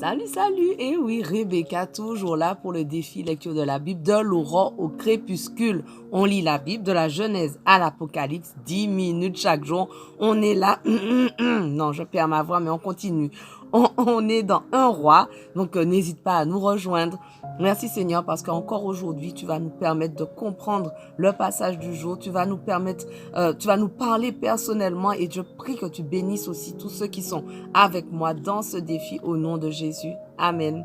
Salut, salut! Et oui, Rebecca, toujours là pour le défi lecture de la Bible, de l'aurore au crépuscule. On lit la Bible de la Genèse à l'Apocalypse, 10 minutes chaque jour. On est là, non, je perds ma voix, mais on continue. On est dans un roi, donc n'hésite pas à nous rejoindre. Merci Seigneur, parce qu'encore aujourd'hui, tu vas nous permettre de comprendre le passage du jour. Tu vas nous permettre, tu vas nous parler personnellement et je prie que tu bénisses aussi tous ceux qui sont avec moi dans ce défi au nom de Jésus. Amen.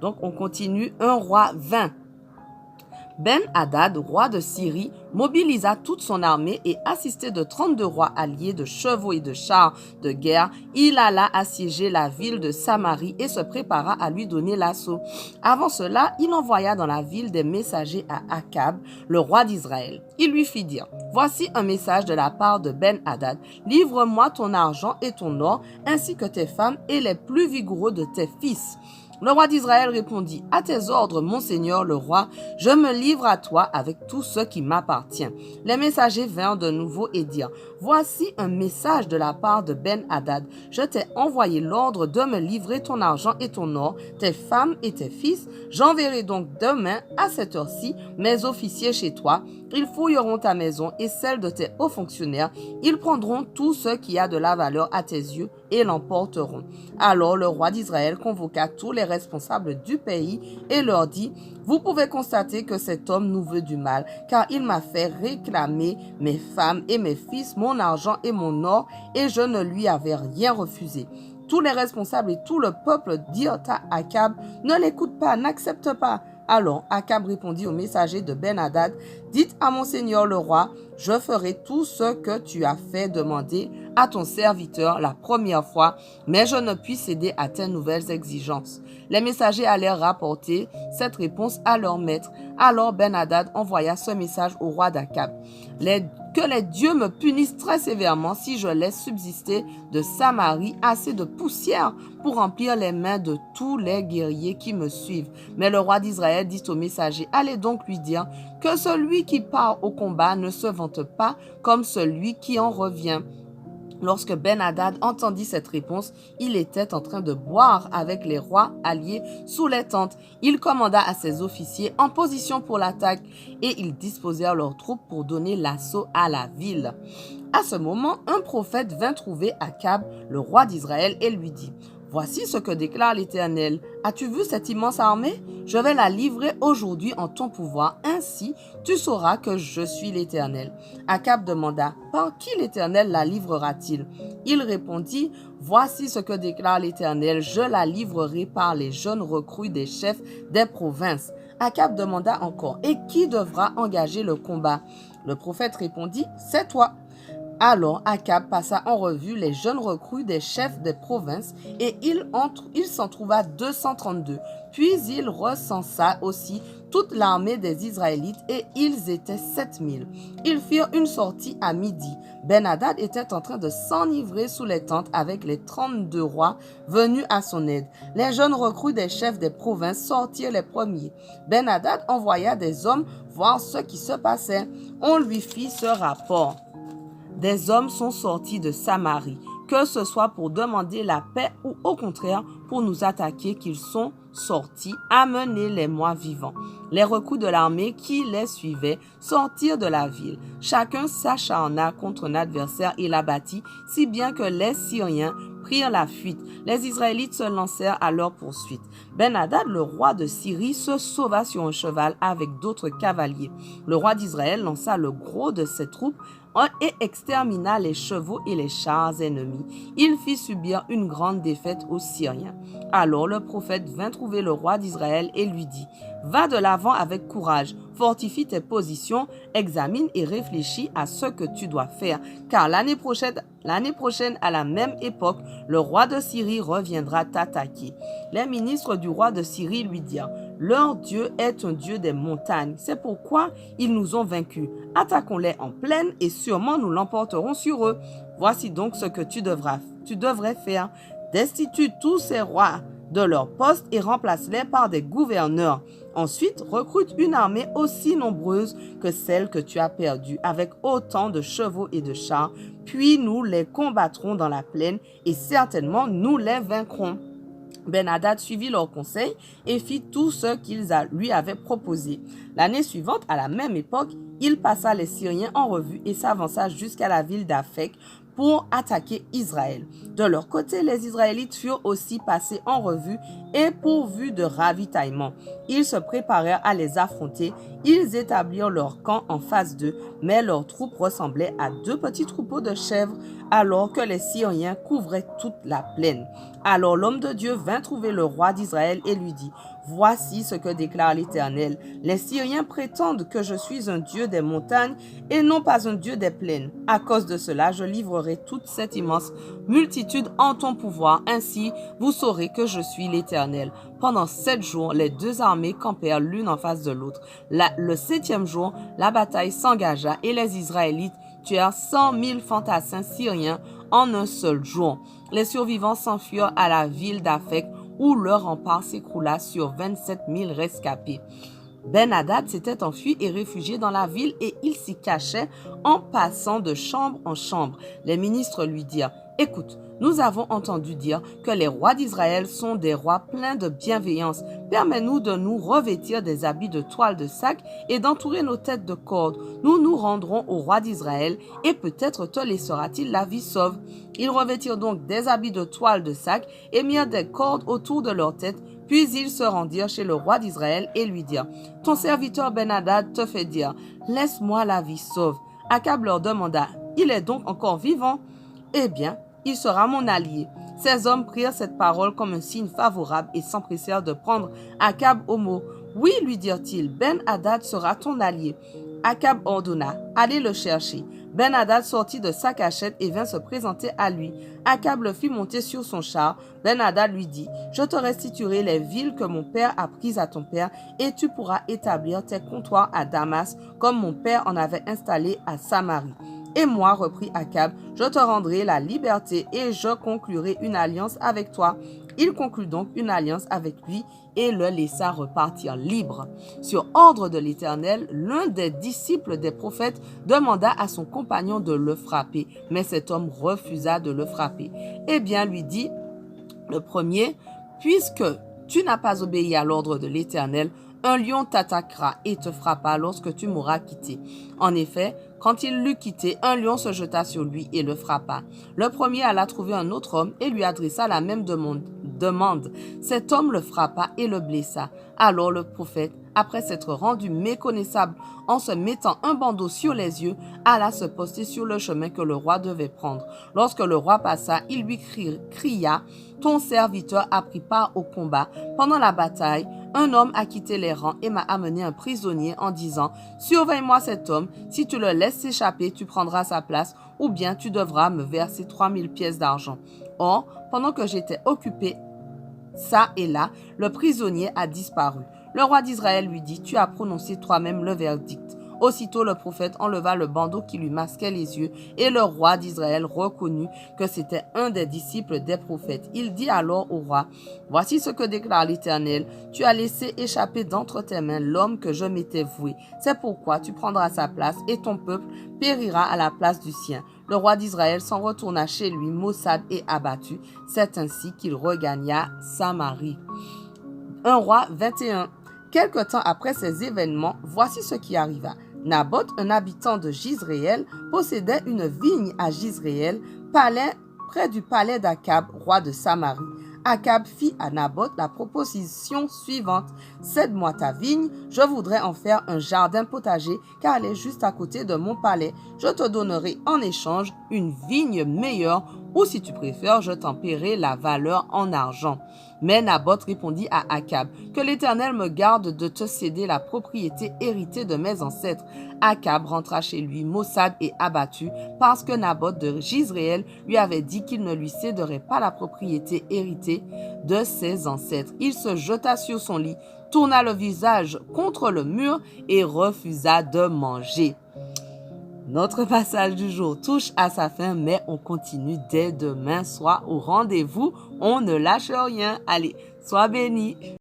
Donc, on continue. 1 roi 20. Ben-Hadad, roi de Syrie, mobilisa toute son armée et, assisté de 32 rois alliés de chevaux et de chars de guerre, il alla assiéger la ville de Samarie et se prépara à lui donner l'assaut. Avant cela, il envoya dans la ville des messagers à Akab, le roi d'Israël. Il lui fit dire, « Voici un message de la part de Ben-Hadad. Livre-moi ton argent et ton or, ainsi que tes femmes et les plus vigoureux de tes fils. » Le roi d'Israël répondit, « À tes ordres, mon seigneur le roi, je me livre à toi avec tout ce qui m'appartient. » Les messagers vinrent de nouveau et dirent, « Voici un message de la part de Ben-Hadad. Je t'ai envoyé l'ordre de me livrer ton argent et ton or, tes femmes et tes fils. J'enverrai donc demain à cette heure-ci mes officiers chez toi. Ils fouilleront ta maison et celle de tes hauts fonctionnaires. Ils prendront tout ce qui a de la valeur à tes yeux et l'emporteront. » Alors le roi d'Israël convoqua tous les responsables du pays et leur dit, « Vous pouvez constater que cet homme nous veut du mal, car il m'a fait réclamer mes femmes et mes fils, mon argent et mon or, et je ne lui avais rien refusé. » Tous les responsables et tout le peuple dirent à Akab, « Ne l'écoute pas, n'accepte pas. » Alors Akab répondit au messager de Ben-Hadad, « Dites à mon seigneur le roi, je ferai tout ce que tu as fait demander à ton serviteur la première fois, mais je ne puis céder à tes nouvelles exigences. » Les messagers allèrent rapporter cette réponse à leur maître. Alors Ben-Hadad envoya ce message au roi d'Akab. Que les dieux me punissent très sévèrement si je laisse subsister de Samarie assez de poussière pour remplir les mains de tous les guerriers qui me suivent. Mais le roi d'Israël dit au messager, allez donc lui dire que celui qui part au combat ne se vante pas comme celui qui en revient. Lorsque Ben-Hadad entendit cette réponse, il était en train de boire avec les rois alliés sous les tentes. Il commanda à ses officiers en position pour l'attaque et ils disposèrent leurs troupes pour donner l'assaut à la ville. À ce moment, un prophète vint trouver Akab, le roi d'Israël, et lui dit, « Voici ce que déclare l'Éternel. As-tu vu cette immense armée? Je vais la livrer aujourd'hui en ton pouvoir. Ainsi, tu sauras que je suis l'Éternel. » Akab demanda, « Par qui l'Éternel la livrera-t-il? » Il répondit, « Voici ce que déclare l'Éternel. Je la livrerai par les jeunes recrues des chefs des provinces. » Akab demanda encore, « Et qui devra engager le combat? » Le prophète répondit, « C'est toi. » Alors Akab passa en revue les jeunes recrues des chefs des provinces et il s'en trouva 232. Puis il recensa aussi toute l'armée des Israélites et ils étaient 7000. Ils firent une sortie à midi. Ben-Hadad était en train de s'enivrer sous les tentes avec les 32 rois venus à son aide. Les jeunes recrues des chefs des provinces sortirent les premiers. Ben-Hadad envoya des hommes voir ce qui se passait. On lui fit ce rapport. Des hommes sont sortis de Samarie, que ce soit pour demander la paix ou au contraire pour nous attaquer qu'ils sont sortis, amenez-les-moi vivants. Les recrues de l'armée qui les suivaient sortirent de la ville. Chacun s'acharna contre un adversaire et l'abattit, si bien que les Syriens prirent la fuite. Les Israélites se lancèrent à leur poursuite. Ben-Hadad, le roi de Syrie, se sauva sur un cheval avec d'autres cavaliers. Le roi d'Israël lança le gros de ses troupes et extermina les chevaux et les chars ennemis. Il fit subir une grande défaite aux Syriens. Alors le prophète vint trouver le roi d'Israël et lui dit, « Va de l'avant avec courage, fortifie tes positions, examine et réfléchis à ce que tu dois faire, car l'année prochaine, à la même époque, le roi de Syrie reviendra t'attaquer. » Les ministres du roi de Syrie lui dirent, « Leur Dieu est un Dieu des montagnes, c'est pourquoi ils nous ont vaincus. Attaquons-les en plaine et sûrement nous l'emporterons sur eux. Voici donc ce que tu devrais faire. Destitue tous ces rois de leur poste et remplace-les par des gouverneurs. Ensuite, recrute une armée aussi nombreuse que celle que tu as perdue, avec autant de chevaux et de chars. Puis nous les combattrons dans la plaine et certainement nous les vaincrons. » Ben-Hadad suivit leurs conseils et fit tout ce qu'ils lui avaient proposé. L'année suivante, à la même époque, il passa les Syriens en revue et s'avança jusqu'à la ville d'Aphek pour attaquer Israël. De leur côté, les Israélites furent aussi passés en revue et pourvus de ravitaillement. Ils se préparèrent à les affronter. Ils établirent leur camp en face d'eux, mais leurs troupes ressemblaient à deux petits troupeaux de chèvres, alors que les Syriens couvraient toute la plaine. Alors l'homme de Dieu vint trouver le roi d'Israël et lui dit: Voici ce que déclare l'Éternel. Les Syriens prétendent que je suis un Dieu des montagnes et non pas un Dieu des plaines. À cause de cela, je livrerai toute cette immense multitude en ton pouvoir. Ainsi, vous saurez que je suis l'Éternel. Pendant 7 jours, les deux armées campèrent l'une en face de l'autre. Le 7e jour, la bataille s'engagea et les Israélites tuèrent 100 000 fantassins syriens en un seul jour. Les survivants s'enfuirent à la ville d'Aphek où le rempart s'écroula sur 27 000 rescapés. Ben-Hadad s'était enfui et réfugié dans la ville et il s'y cachait en passant de chambre en chambre. Les ministres lui dirent: Écoute, nous avons entendu dire que les rois d'Israël sont des rois pleins de bienveillance. Permets-nous de nous revêtir des habits de toile de sac et d'entourer nos têtes de cordes. Nous nous rendrons au roi d'Israël et peut-être te laissera-t-il la vie sauve. Ils revêtirent donc des habits de toile de sac et mirent des cordes autour de leur tête. Puis ils se rendirent chez le roi d'Israël et lui dirent: Ton serviteur Ben-Hadad te fait dire: Laisse-moi la vie sauve. Akab leur demanda: Il est donc encore vivant? Eh bien, il sera mon allié. Ces hommes prirent cette parole comme un signe favorable et s'empressèrent de prendre Akab au mot. Oui, lui dirent-ils, Ben-Hadad sera ton allié. Akab ordonna: Allez le chercher. Ben-Hadad sortit de sa cachette et vint se présenter à lui. Akab le fit monter sur son char. Ben-Hadad lui dit: Je te restituerai les villes que mon père a prises à ton père et tu pourras établir tes comptoirs à Damas comme mon père en avait installé à Samarie. Et moi, reprit Akab, je te rendrai la liberté et je conclurai une alliance avec toi. Il conclut donc une alliance avec lui et le laissa repartir libre. Sur ordre de l'Éternel, l'un des disciples des prophètes demanda à son compagnon de le frapper, mais cet homme refusa de le frapper. Eh bien, lui dit le premier: Puisque tu n'as pas obéi à l'ordre de l'Éternel, un lion t'attaquera et te frappera lorsque tu m'auras quitté. En effet, quand il l'eut quitté, un lion se jeta sur lui et le frappa. Le premier alla trouver un autre homme et lui adressa la même demande. Cet homme le frappa et le blessa. Alors le prophète, après s'être rendu méconnaissable en se mettant un bandeau sur les yeux, alla se poster sur le chemin que le roi devait prendre. Lorsque le roi passa, il lui cria: Ton serviteur a pris part au combat. Pendant la bataille, un homme a quitté les rangs et m'a amené un prisonnier en disant: Surveille-moi cet homme, si tu le laisses s'échapper, tu prendras sa place, ou bien tu devras me verser 3000 pièces d'argent. Or, pendant que j'étais occupé ça et là, le prisonnier a disparu. Le roi d'Israël lui dit: Tu as prononcé toi-même le verdict. Aussitôt le prophète enleva le bandeau qui lui masquait les yeux et le roi d'Israël reconnut que c'était un des disciples des prophètes. Il dit alors au roi: Voici ce que déclare l'Éternel. Tu as laissé échapper d'entre tes mains l'homme que je m'étais voué. C'est pourquoi tu prendras sa place et ton peuple périra à la place du sien. Le roi d'Israël s'en retourna chez lui, maussade et abattu. C'est ainsi qu'il regagna Samarie. 1 Roi 21. Quelque temps après ces événements, voici ce qui arriva. Naboth, un habitant de Jizréel, possédait une vigne à Jizréel, près du palais d'Akab, roi de Samarie. Akab fit à Naboth la proposition suivante: Cède-moi ta vigne, je voudrais en faire un jardin potager, car elle est juste à côté de mon palais. Je te donnerai en échange une vigne meilleure, ou si tu préfères, je t'en paierai la valeur en argent. Mais Naboth répondit à Akab: Que l'Éternel me garde de te céder la propriété héritée de mes ancêtres. Akab rentra chez lui, maussade et abattu, parce que Naboth de Jizréel lui avait dit qu'il ne lui céderait pas la propriété héritée de ses ancêtres. Il se jeta sur son lit, tourna le visage contre le mur et refusa de manger. Notre passage du jour touche à sa fin, mais on continue dès demain. Sois au rendez-vous, on ne lâche rien. Allez, sois béni.